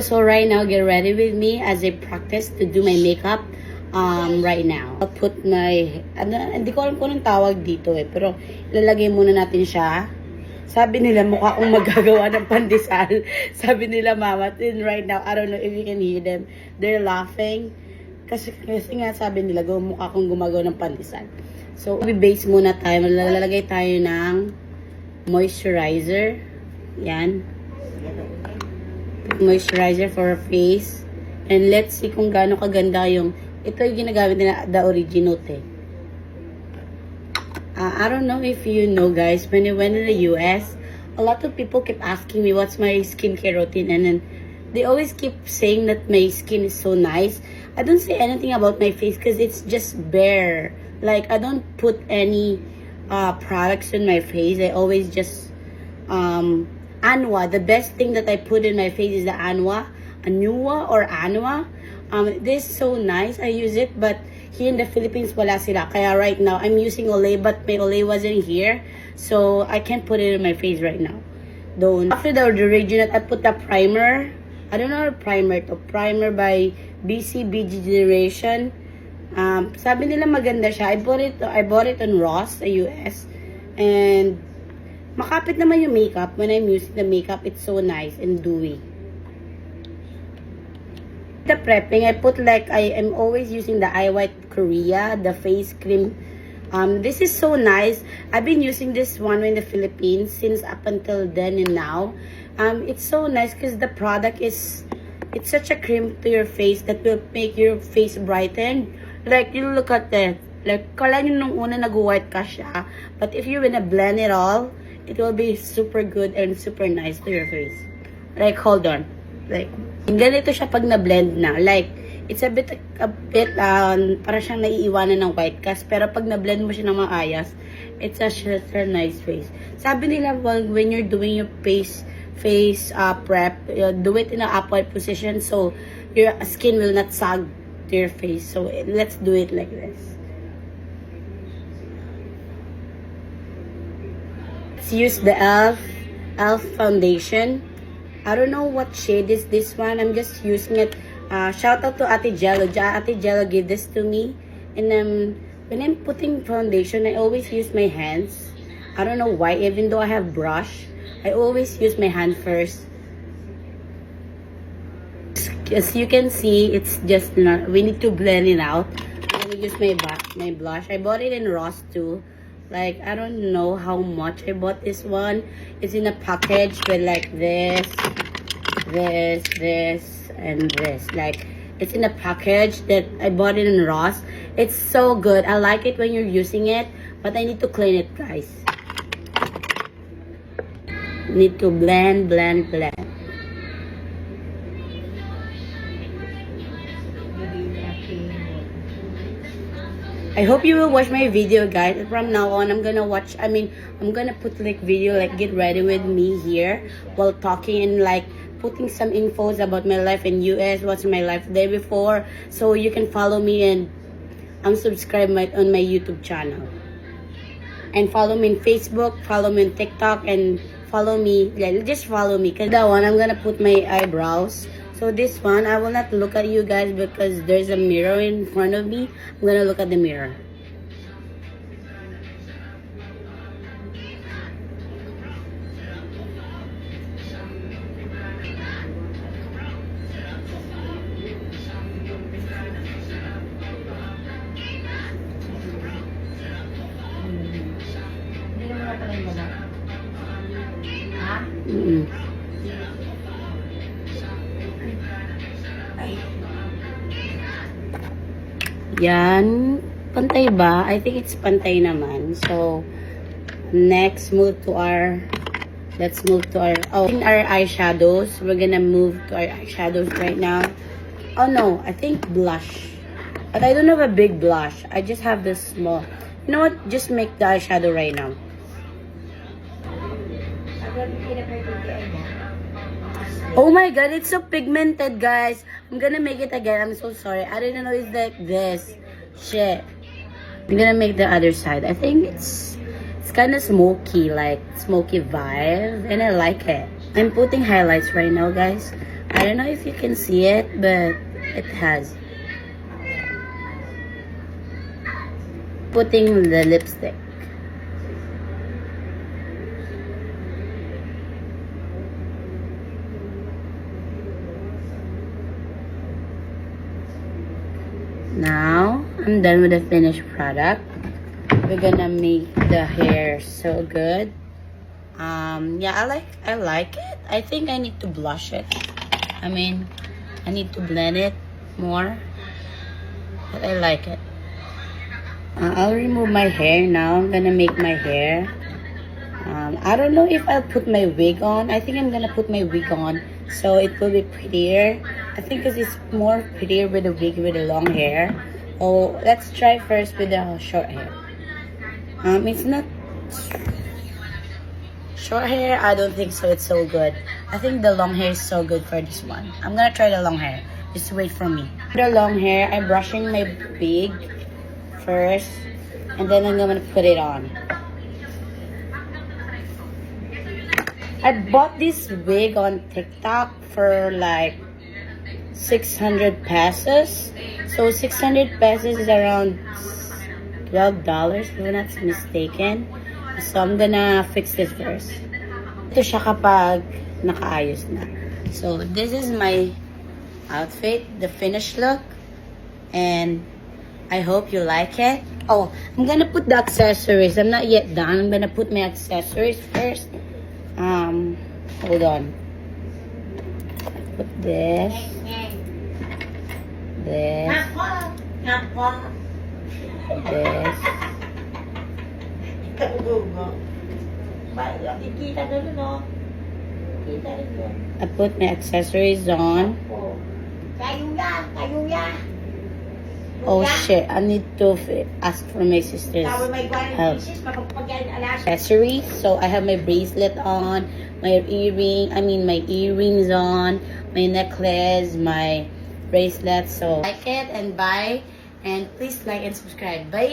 So right now, get ready with me as I practice to do my makeup right now. I'll put my, hindi ko alam kung anong tawag dito pero ilalagay muna natin siya. Sabi nila mukha akong magagawa ng pandesal. Sabi nila mama, and right now, I don't know if you can hear them. They're laughing. Kasi nga sabi nila, mukha akong gumagawa ng pandesal. So, base muna tayo. Malalagay tayo ng moisturizer. Yan. Moisturizer for our face. And let's see kung gaano kaganda yung, ito yung ginagamit nila, the Originote. I don't know if you know guys, when I went to the US, a lot of people keep asking me what's my skincare routine, and then they always keep saying that my skin is so nice. I don't say anything about my face because it's just bare. Like, I don't put any products in my face. I always just Anua. The best thing that I put in my face is the Anua or Anua. This is so nice. I use it, but here in the Philippines wala sila. Kaya right now I'm using Olay, but my Olay wasn't here, so I can't put it in my face right now. Don't. After the Originote, I put the primer. I don't know the primer to. Primer by BCBG Generation. Sabi nila maganda siya. I bought it on Ross sa US, and makapit naman yung makeup. When I'm using the makeup, it's so nice and dewy. The prepping, I put like, I am always using the Eye White Korea, the face cream. This is so nice. I've been using this one in the Philippines since up until then and now. It's so nice because the product is, it's such a cream to your face that will make your face brighten. Like, you look at it. Like, kala nyo nung una nag-white ka siya. But if you're gonna blend it all, it will be super good and super nice to your face. Like, hold on. Like, ganito siya pag na-blend na. Like, it's a bit para siyang naiiwanan ng white cast. Pero pag na-blend mo siya ng maayos, it's a nice face. Sabi nila, well, when you're doing your face prep, do it in an upright position so your skin will not sag to your face. So, let's do it like this. Let's use the e.l.f. foundation. I don't know what shade is this one. I'm just using it. Shout out to Ate Jello. Ate Jello gave this to me. And when I'm putting foundation, I always use my hands. I don't know why. Even though I have brush, I always use my hand first. As you can see, it's just not. We need to blend it out. I'm gonna use my blush. I bought it in Ross too. Like, I don't know how much I bought this one. It's in a package with like this, and this. Like, it's in a package that I bought it in Ross. It's so good. I like it when you're using it, but I need to clean it, guys. Need to blend. I hope you will watch my video, guys. From now on, I'm gonna put like video, like get ready with me here while talking and like putting some infos about my life in US, what's my life the day before, so you can follow me and subscribe on my YouTube channel. And follow me on Facebook, follow me on TikTok, and follow me, just follow me. Cause that one, I'm gonna put my eyebrows. So this one, I will not look at you guys because there's a mirror in front of me. I'm gonna look at the mirror. Yan. Pantay ba? I think it's pantay naman. So, next, let's move to our eyeshadows. We're gonna move to our eyeshadows right now. Oh no, I think blush. But I don't have a big blush. I just have this small. You know what? Just make the eyeshadow right now. Oh my god, it's so pigmented, guys. I'm gonna make it again. I'm so sorry. I didn't know it's like this. Shit. I'm gonna make the other side. I think it's kind of smoky, like smoky vibe, and I like it. I'm putting highlights right now, guys. I don't know if you can see it, but it has. Putting the lipstick. Now, I'm done with the finished product. We're gonna make the hair so good. Yeah, I like it. I think I need to blush it. I mean, I need to blend it more. But I like it. I'll remove my hair now. I'm gonna make my hair. I don't know if I'll put my wig on. I think I'm gonna put my wig on so it will be prettier. I think because it's more prettier with a wig with the long hair. Oh, let's try first with the short hair. It's not short hair. I don't think so. It's so good. I think the long hair is so good for this one. I'm gonna try the long hair. Just wait for me. The long hair, I'm brushing my wig first, and then I'm gonna put it on. I bought this wig on TikTok for like 600 pesos. So 600 pesos is around $12 if I'm not mistaken. So I'm gonna fix this first. Ito siya kapag nakaayos na. So this is my outfit, the finished look, and I hope you like it. Oh, I'm gonna put the accessories. I'm not yet done. I'm gonna put my accessories first. Hold on. Put this. This. This. I put my accessories on. Oh shit, I need to ask for my sister's help. Accessories. So I have my bracelet on, my earrings on, my necklace, my bracelet. So like it and buy, and please like and subscribe. Bye.